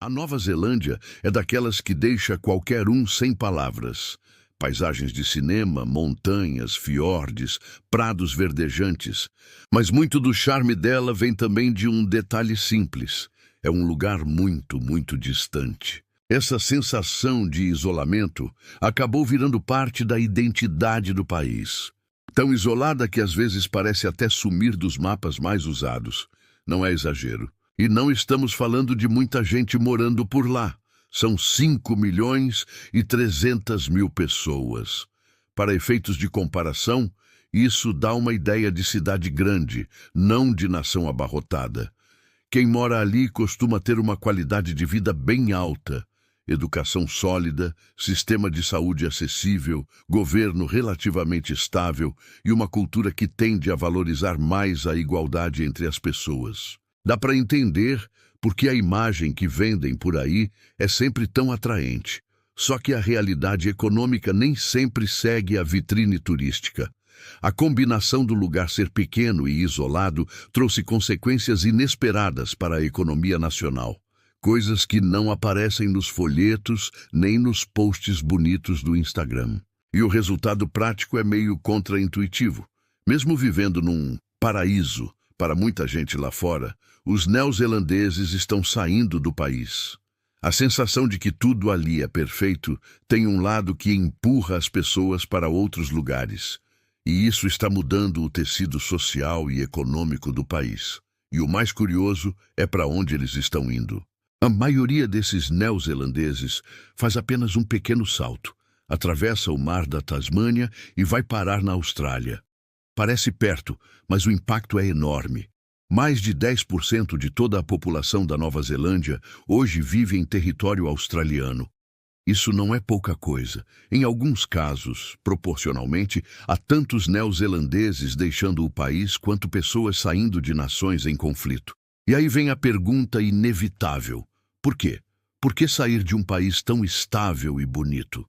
A Nova Zelândia é daquelas que deixa qualquer um sem palavras. Paisagens de cinema, montanhas, fiordes, prados verdejantes. Mas muito do charme dela vem também de um detalhe simples. É um lugar muito, muito distante. Essa sensação de isolamento acabou virando parte da identidade do país. Tão isolada que às vezes parece até sumir dos mapas mais usados. Não é exagero. E não estamos falando de muita gente morando por lá. São 5.300.000 pessoas. Para efeitos de comparação, isso dá uma ideia de cidade grande, não de nação abarrotada. Quem mora ali costuma ter uma qualidade de vida bem alta. Educação sólida, sistema de saúde acessível, governo relativamente estável e uma cultura que tende a valorizar mais a igualdade entre as pessoas. Dá para entender porque a imagem que vendem por aí é sempre tão atraente. Só que a realidade econômica nem sempre segue a vitrine turística. A combinação do lugar ser pequeno e isolado trouxe consequências inesperadas para a economia nacional. Coisas que não aparecem nos folhetos nem nos posts bonitos do Instagram. E o resultado prático é meio contraintuitivo. Mesmo vivendo num paraíso, para muita gente lá fora, os neozelandeses estão saindo do país. A sensação de que tudo ali é perfeito tem um lado que empurra as pessoas para outros lugares. E isso está mudando o tecido social e econômico do país. E o mais curioso é para onde eles estão indo. A maioria desses neozelandeses faz apenas um pequeno salto, atravessa o mar da Tasmânia e vai parar na Austrália. Parece perto, mas o impacto é enorme. Mais de 10% de toda a população da Nova Zelândia hoje vive em território australiano. Isso não é pouca coisa. Em alguns casos, proporcionalmente, há tantos neozelandeses deixando o país quanto pessoas saindo de nações em conflito. E aí vem a pergunta inevitável. Por quê? Por que sair de um país tão estável e bonito?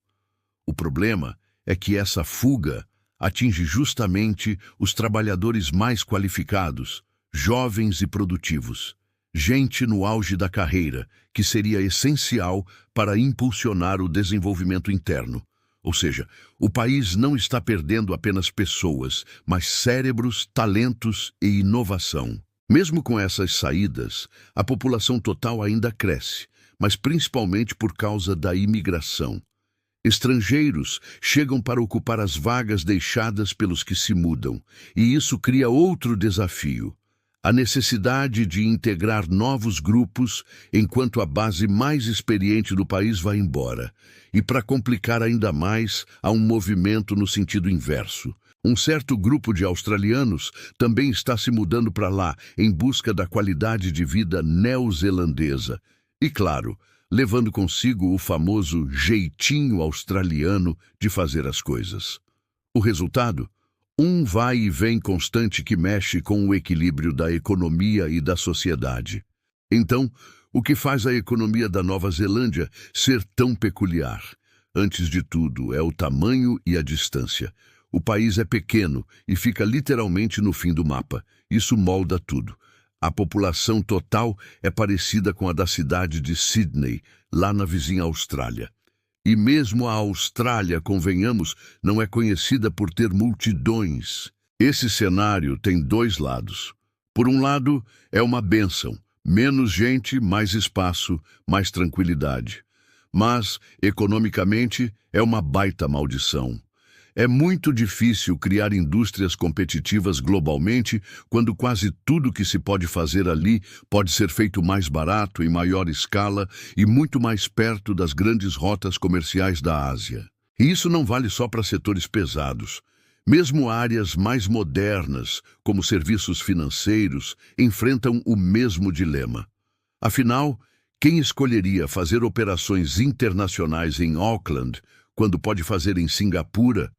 O problema é que essa fuga atinge justamente os trabalhadores mais qualificados, jovens e produtivos. Gente no auge da carreira, que seria essencial para impulsionar o desenvolvimento interno. Ou seja, o país não está perdendo apenas pessoas, mas cérebros, talentos e inovação. Mesmo com essas saídas, a população total ainda cresce, mas principalmente por causa da imigração. Estrangeiros chegam para ocupar as vagas deixadas pelos que se mudam, e isso cria outro desafio: a necessidade de integrar novos grupos enquanto a base mais experiente do país vai embora. E para complicar ainda mais, há um movimento no sentido inverso. Um certo grupo de australianos também está se mudando para lá em busca da qualidade de vida neozelandesa. E, claro, levando consigo o famoso jeitinho australiano de fazer as coisas. O resultado? Um vai e vem constante que mexe com o equilíbrio da economia e da sociedade. Então, o que faz a economia da Nova Zelândia ser tão peculiar? Antes de tudo, é o tamanho e a distância. O país é pequeno e fica literalmente no fim do mapa. Isso molda tudo. A população total é parecida com a da cidade de Sydney, lá na vizinha Austrália. E mesmo a Austrália, convenhamos, não é conhecida por ter multidões. Esse cenário tem dois lados. Por um lado, é uma bênção. Menos gente, mais espaço, mais tranquilidade. Mas, economicamente, é uma baita maldição. É muito difícil criar indústrias competitivas globalmente quando quase tudo que se pode fazer ali pode ser feito mais barato, em maior escala e muito mais perto das grandes rotas comerciais da Ásia. E isso não vale só para setores pesados. Mesmo áreas mais modernas, como serviços financeiros, enfrentam o mesmo dilema. Afinal, quem escolheria fazer operações internacionais em Auckland quando pode fazer em Singapura,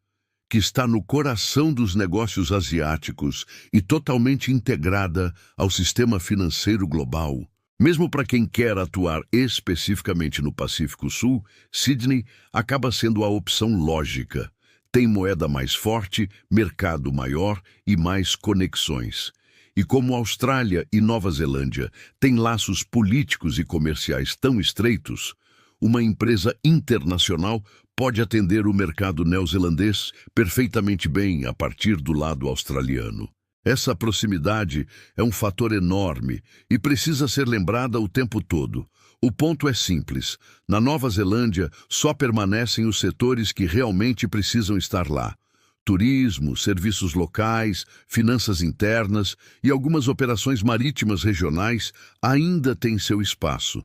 que está no coração dos negócios asiáticos e totalmente integrada ao sistema financeiro global? Mesmo para quem quer atuar especificamente no Pacífico Sul, Sydney acaba sendo a opção lógica. Tem moeda mais forte, mercado maior e mais conexões. E como Austrália e Nova Zelândia têm laços políticos e comerciais tão estreitos, uma empresa internacional pode atender o mercado neozelandês perfeitamente bem a partir do lado australiano. Essa proximidade é um fator enorme e precisa ser lembrada o tempo todo. O ponto é simples: na Nova Zelândia só permanecem os setores que realmente precisam estar lá. Turismo, serviços locais, finanças internas e algumas operações marítimas regionais ainda têm seu espaço.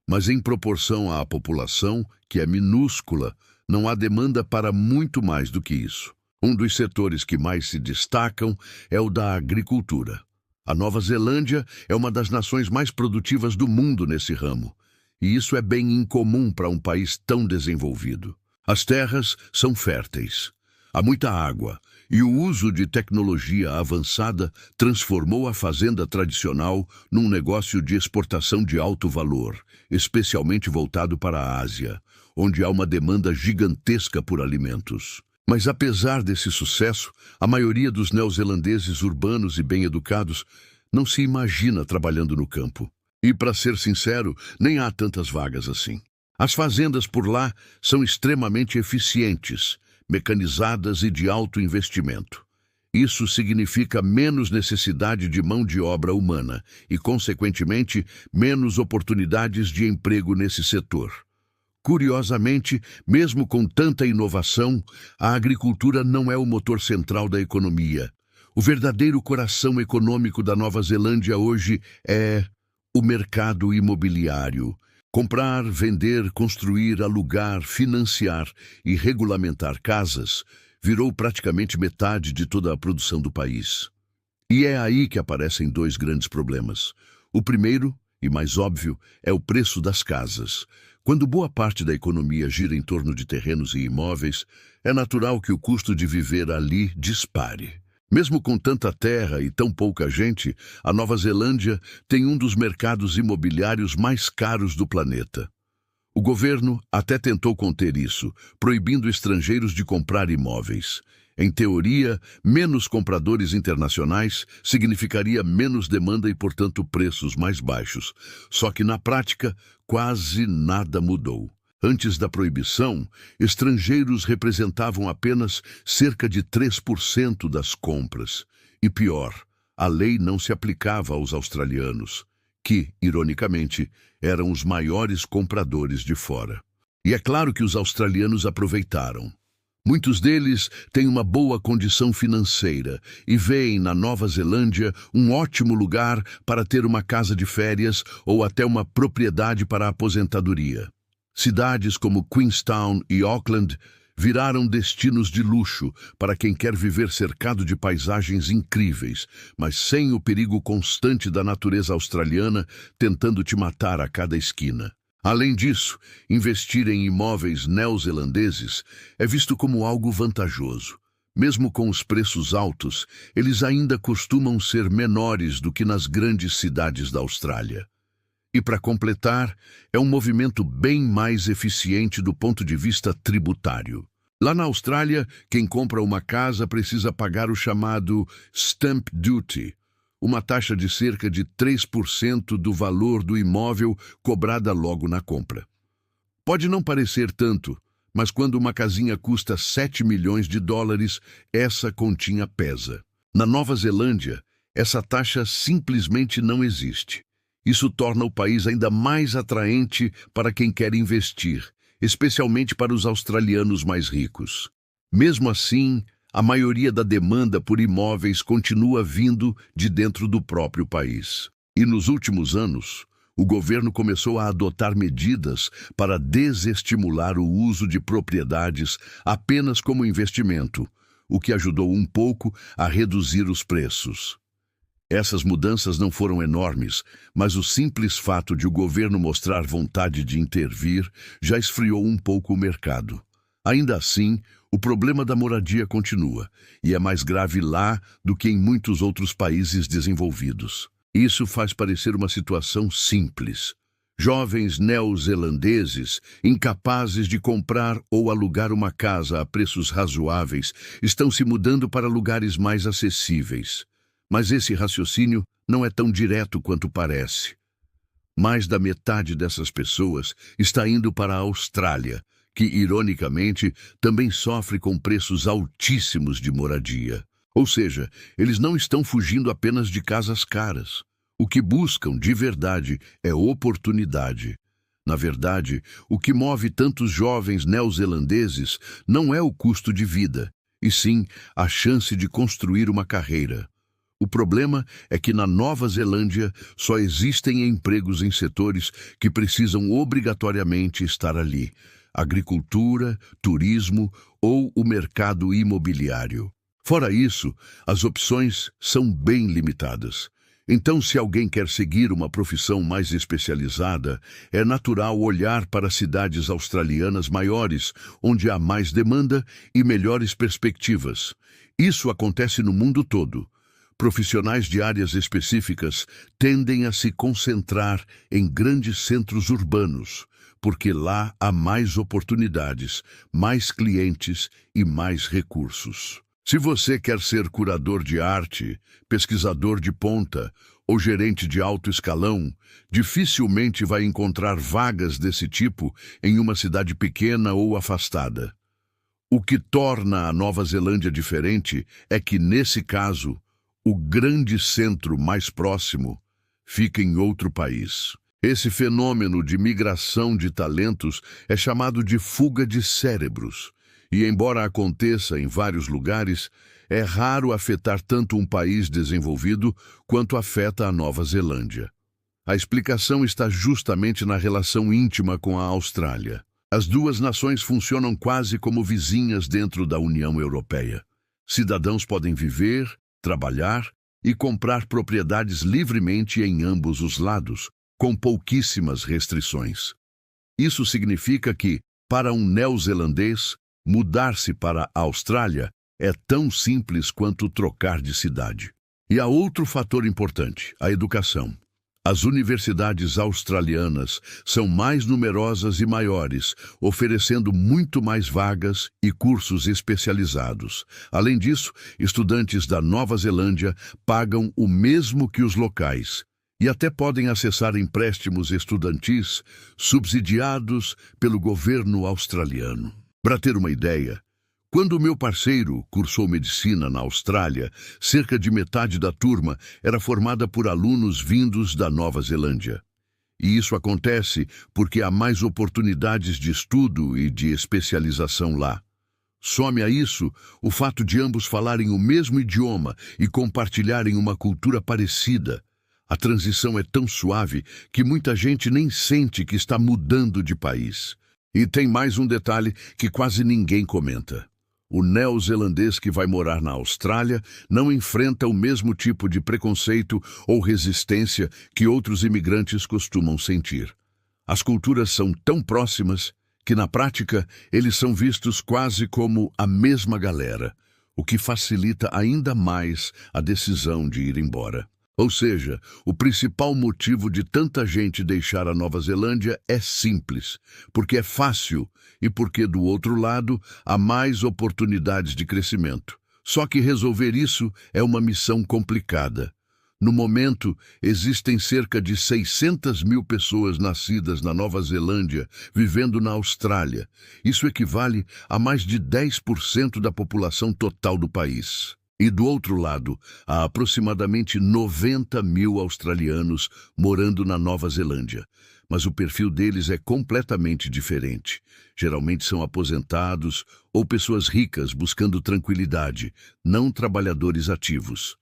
Mas em proporção à população, que é minúscula, não há demanda para muito mais do que isso. Um dos setores que mais se destacam é o da agricultura. A Nova Zelândia é uma das nações mais produtivas do mundo nesse ramo, e isso é bem incomum para um país tão desenvolvido. As terras são férteis. Há muita água, e o uso de tecnologia avançada transformou a fazenda tradicional num negócio de exportação de alto valor, especialmente voltado para a Ásia, onde há uma demanda gigantesca por alimentos. Mas apesar desse sucesso, a maioria dos neozelandeses urbanos e bem-educados não se imagina trabalhando no campo. E, para ser sincero, nem há tantas vagas assim. As fazendas por lá são extremamente eficientes, mecanizadas e de alto investimento. Isso significa menos necessidade de mão de obra humana e, consequentemente, menos oportunidades de emprego nesse setor. Curiosamente, mesmo com tanta inovação, a agricultura não é o motor central da economia. O verdadeiro coração econômico da Nova Zelândia hoje é o mercado imobiliário. Comprar, vender, construir, alugar, financiar e regulamentar casas virou praticamente metade de toda a produção do país. E é aí que aparecem dois grandes problemas. O primeiro, e mais óbvio, é o preço das casas. Quando boa parte da economia gira em torno de terrenos e imóveis, é natural que o custo de viver ali dispare. Mesmo com tanta terra e tão pouca gente, a Nova Zelândia tem um dos mercados imobiliários mais caros do planeta. O governo até tentou conter isso, proibindo estrangeiros de comprar imóveis. Em teoria, menos compradores internacionais significaria menos demanda e, portanto, preços mais baixos. Só que, na prática, quase nada mudou. Antes da proibição, estrangeiros representavam apenas cerca de 3% das compras. E pior, a lei não se aplicava aos australianos, que, ironicamente, eram os maiores compradores de fora. E é claro que os australianos aproveitaram. Muitos deles têm uma boa condição financeira e veem na Nova Zelândia um ótimo lugar para ter uma casa de férias ou até uma propriedade para a aposentadoria. Cidades como Queenstown e Auckland viraram destinos de luxo para quem quer viver cercado de paisagens incríveis, mas sem o perigo constante da natureza australiana tentando te matar a cada esquina. Além disso, investir em imóveis neozelandeses é visto como algo vantajoso. Mesmo com os preços altos, eles ainda costumam ser menores do que nas grandes cidades da Austrália. E, para completar, é um movimento bem mais eficiente do ponto de vista tributário. Lá na Austrália, quem compra uma casa precisa pagar o chamado Stamp Duty, uma taxa de cerca de 3% do valor do imóvel cobrada logo na compra. Pode não parecer tanto, mas quando uma casinha custa 7 milhões de dólares, essa continha pesa. Na Nova Zelândia, essa taxa simplesmente não existe. Isso torna o país ainda mais atraente para quem quer investir, especialmente para os australianos mais ricos. Mesmo assim, a maioria da demanda por imóveis continua vindo de dentro do próprio país. E nos últimos anos, o governo começou a adotar medidas para desestimular o uso de propriedades apenas como investimento, o que ajudou um pouco a reduzir os preços. Essas mudanças não foram enormes, mas o simples fato de o governo mostrar vontade de intervir já esfriou um pouco o mercado. Ainda assim, o problema da moradia continua, e é mais grave lá do que em muitos outros países desenvolvidos. Isso faz parecer uma situação simples. Jovens neozelandeses, incapazes de comprar ou alugar uma casa a preços razoáveis, estão se mudando para lugares mais acessíveis. Mas esse raciocínio não é tão direto quanto parece. Mais da metade dessas pessoas está indo para a Austrália, que, ironicamente, também sofre com preços altíssimos de moradia. Ou seja, eles não estão fugindo apenas de casas caras. O que buscam, de verdade, é oportunidade. Na verdade, o que move tantos jovens neozelandeses não é o custo de vida, e sim a chance de construir uma carreira. O problema é que na Nova Zelândia só existem empregos em setores que precisam obrigatoriamente estar ali: agricultura, turismo ou o mercado imobiliário. Fora isso, as opções são bem limitadas. Então, se alguém quer seguir uma profissão mais especializada, é natural olhar para cidades australianas maiores, onde há mais demanda e melhores perspectivas. Isso acontece no mundo todo. Profissionais de áreas específicas tendem a se concentrar em grandes centros urbanos, porque lá há mais oportunidades, mais clientes e mais recursos. Se você quer ser curador de arte, pesquisador de ponta ou gerente de alto escalão, dificilmente vai encontrar vagas desse tipo em uma cidade pequena ou afastada. O que torna a Nova Zelândia diferente é que, nesse caso, o grande centro mais próximo fica em outro país. Esse fenômeno de migração de talentos é chamado de fuga de cérebros. E, embora aconteça em vários lugares, é raro afetar tanto um país desenvolvido quanto afeta a Nova Zelândia. A explicação está justamente na relação íntima com a Austrália. As duas nações funcionam quase como vizinhas dentro da União Europeia. Cidadãos podem viver, trabalhar e comprar propriedades livremente em ambos os lados, com pouquíssimas restrições. Isso significa que, para um neozelandês, mudar-se para a Austrália é tão simples quanto trocar de cidade. E há outro fator importante: a educação. As universidades australianas são mais numerosas e maiores, oferecendo muito mais vagas e cursos especializados. Além disso, estudantes da Nova Zelândia pagam o mesmo que os locais e até podem acessar empréstimos estudantis subsidiados pelo governo australiano. Para ter uma ideia, quando o meu parceiro cursou medicina na Austrália, cerca de metade da turma era formada por alunos vindos da Nova Zelândia. E isso acontece porque há mais oportunidades de estudo e de especialização lá. Some a isso o fato de ambos falarem o mesmo idioma e compartilharem uma cultura parecida. A transição é tão suave que muita gente nem sente que está mudando de país. E tem mais um detalhe que quase ninguém comenta. O neozelandês que vai morar na Austrália não enfrenta o mesmo tipo de preconceito ou resistência que outros imigrantes costumam sentir. As culturas são tão próximas que, na prática, eles são vistos quase como a mesma galera, o que facilita ainda mais a decisão de ir embora. Ou seja, o principal motivo de tanta gente deixar a Nova Zelândia é simples, porque é fácil e porque, do outro lado, há mais oportunidades de crescimento. Só que resolver isso é uma missão complicada. No momento, existem cerca de 600 mil pessoas nascidas na Nova Zelândia vivendo na Austrália. Isso equivale a mais de 10% da população total do país. E do outro lado, há aproximadamente 90 mil australianos morando na Nova Zelândia. Mas o perfil deles é completamente diferente. Geralmente são aposentados ou pessoas ricas buscando tranquilidade, não trabalhadores ativos.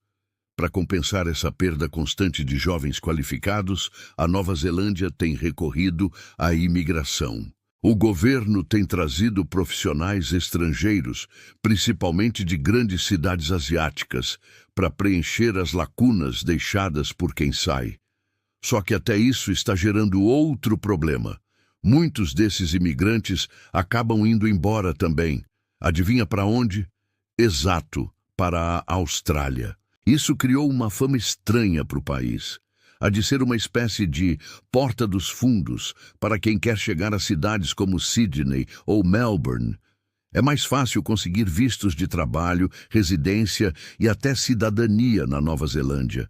Para compensar essa perda constante de jovens qualificados, a Nova Zelândia tem recorrido à imigração. O governo tem trazido profissionais estrangeiros, principalmente de grandes cidades asiáticas, para preencher as lacunas deixadas por quem sai. Só que até isso está gerando outro problema. Muitos desses imigrantes acabam indo embora também. Adivinha para onde? Exato, para a Austrália. Isso criou uma fama estranha para o país. Há de ser uma espécie de porta dos fundos para quem quer chegar a cidades como Sydney ou Melbourne. É mais fácil conseguir vistos de trabalho, residência e até cidadania na Nova Zelândia.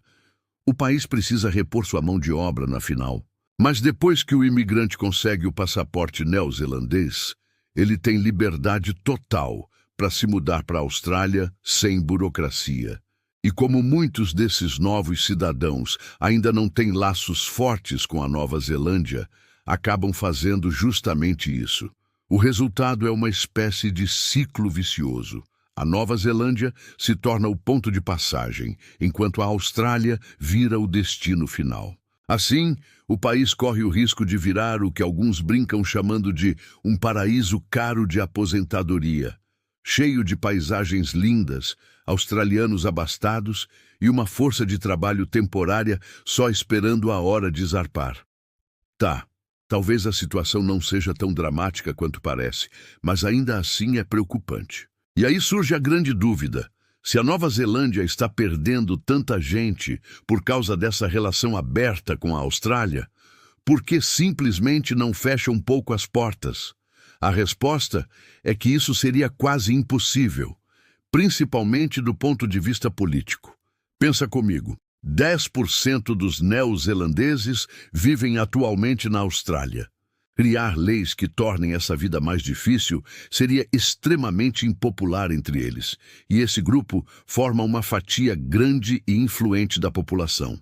O país precisa repor sua mão de obra na final. Mas depois que o imigrante consegue o passaporte neozelandês, ele tem liberdade total para se mudar para a Austrália sem burocracia. E como muitos desses novos cidadãos ainda não têm laços fortes com a Nova Zelândia, acabam fazendo justamente isso. O resultado é uma espécie de ciclo vicioso. A Nova Zelândia se torna o ponto de passagem, enquanto a Austrália vira o destino final. Assim, o país corre o risco de virar o que alguns brincam chamando de um paraíso caro de aposentadoria, cheio de paisagens lindas, australianos abastados e uma força de trabalho temporária só esperando a hora de zarpar. Talvez a situação não seja tão dramática quanto parece, mas ainda assim é preocupante. E aí surge a grande dúvida: se a Nova Zelândia está perdendo tanta gente por causa dessa relação aberta com a Austrália, por que simplesmente não fecha um pouco as portas? A resposta é que isso seria quase impossível, principalmente do ponto de vista político. Pensa comigo. 10% dos neozelandeses vivem atualmente na Austrália. Criar leis que tornem essa vida mais difícil seria extremamente impopular entre eles, e esse grupo forma uma fatia grande e influente da população.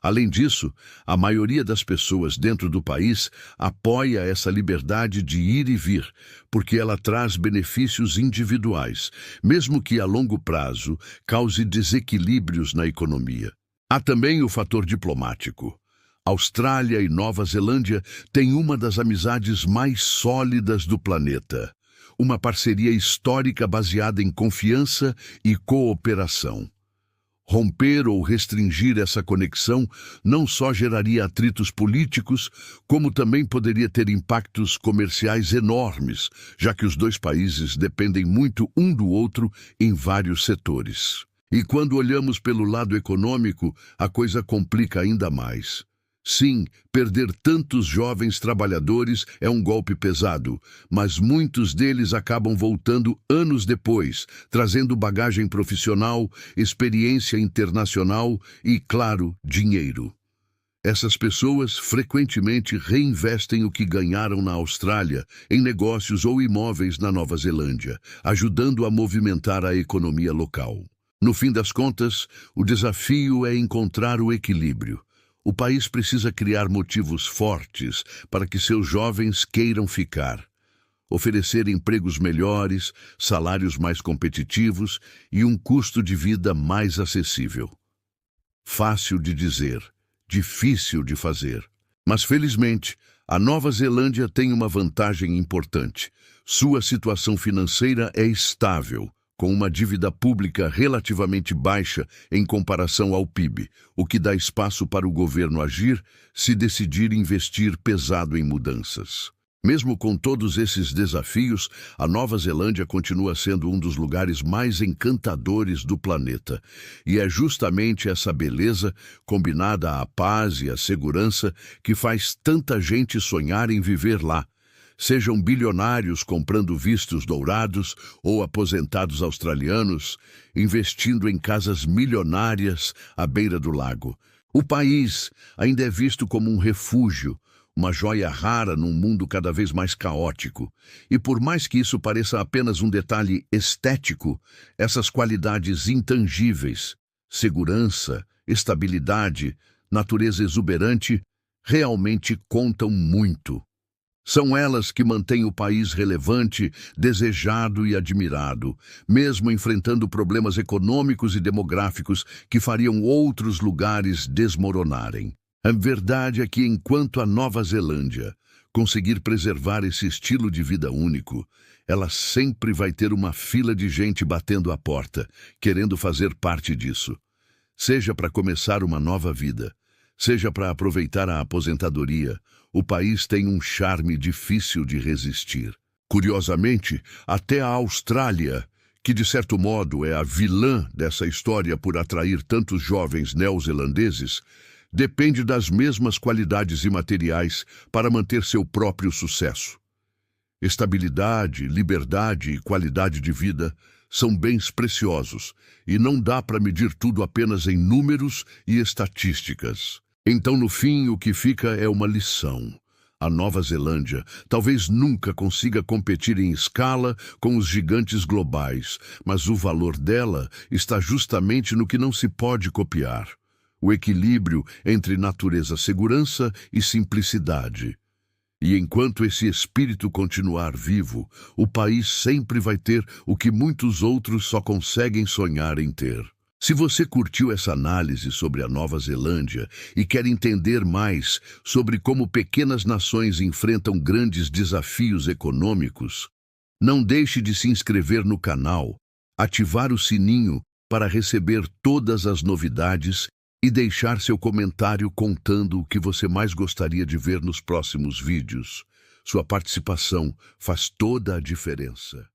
Além disso, a maioria das pessoas dentro do país apoia essa liberdade de ir e vir, porque ela traz benefícios individuais, mesmo que a longo prazo cause desequilíbrios na economia. Há também o fator diplomático. Austrália e Nova Zelândia têm uma das amizades mais sólidas do planeta. Uma parceria histórica baseada em confiança e cooperação. Romper ou restringir essa conexão não só geraria atritos políticos, como também poderia ter impactos comerciais enormes, já que os dois países dependem muito um do outro em vários setores. E quando olhamos pelo lado econômico, a coisa complica ainda mais. Sim, perder tantos jovens trabalhadores é um golpe pesado, mas muitos deles acabam voltando anos depois, trazendo bagagem profissional, experiência internacional e, claro, dinheiro. Essas pessoas frequentemente reinvestem o que ganharam na Austrália em negócios ou imóveis na Nova Zelândia, ajudando a movimentar a economia local. No fim das contas, o desafio é encontrar o equilíbrio. O país precisa criar motivos fortes para que seus jovens queiram ficar, oferecer empregos melhores, salários mais competitivos e um custo de vida mais acessível. Fácil de dizer, difícil de fazer. Mas, felizmente, a Nova Zelândia tem uma vantagem importante. Sua situação financeira é estável, com uma dívida pública relativamente baixa em comparação ao PIB, o que dá espaço para o governo agir se decidir investir pesado em mudanças. Mesmo com todos esses desafios, a Nova Zelândia continua sendo um dos lugares mais encantadores do planeta. E é justamente essa beleza, combinada à paz e à segurança, que faz tanta gente sonhar em viver lá. Sejam bilionários comprando vistos dourados ou aposentados australianos, investindo em casas milionárias à beira do lago. O país ainda é visto como um refúgio, uma joia rara num mundo cada vez mais caótico. E por mais que isso pareça apenas um detalhe estético, essas qualidades intangíveis, segurança, estabilidade, natureza exuberante, realmente contam muito. São elas que mantêm o país relevante, desejado e admirado, mesmo enfrentando problemas econômicos e demográficos que fariam outros lugares desmoronarem. A verdade é que enquanto a Nova Zelândia conseguir preservar esse estilo de vida único, ela sempre vai ter uma fila de gente batendo à porta, querendo fazer parte disso. Seja para começar uma nova vida, seja para aproveitar a aposentadoria, o país tem um charme difícil de resistir. Curiosamente, até a Austrália, que de certo modo é a vilã dessa história por atrair tantos jovens neozelandeses, depende das mesmas qualidades imateriais para manter seu próprio sucesso. Estabilidade, liberdade e qualidade de vida são bens preciosos e não dá para medir tudo apenas em números e estatísticas. Então, no fim, o que fica é uma lição. A Nova Zelândia talvez nunca consiga competir em escala com os gigantes globais, mas o valor dela está justamente no que não se pode copiar: o equilíbrio entre natureza, segurança e simplicidade. E enquanto esse espírito continuar vivo, o país sempre vai ter o que muitos outros só conseguem sonhar em ter. Se você curtiu essa análise sobre a Nova Zelândia e quer entender mais sobre como pequenas nações enfrentam grandes desafios econômicos, não deixe de se inscrever no canal, ativar o sininho para receber todas as novidades e deixar seu comentário contando o que você mais gostaria de ver nos próximos vídeos. Sua participação faz toda a diferença.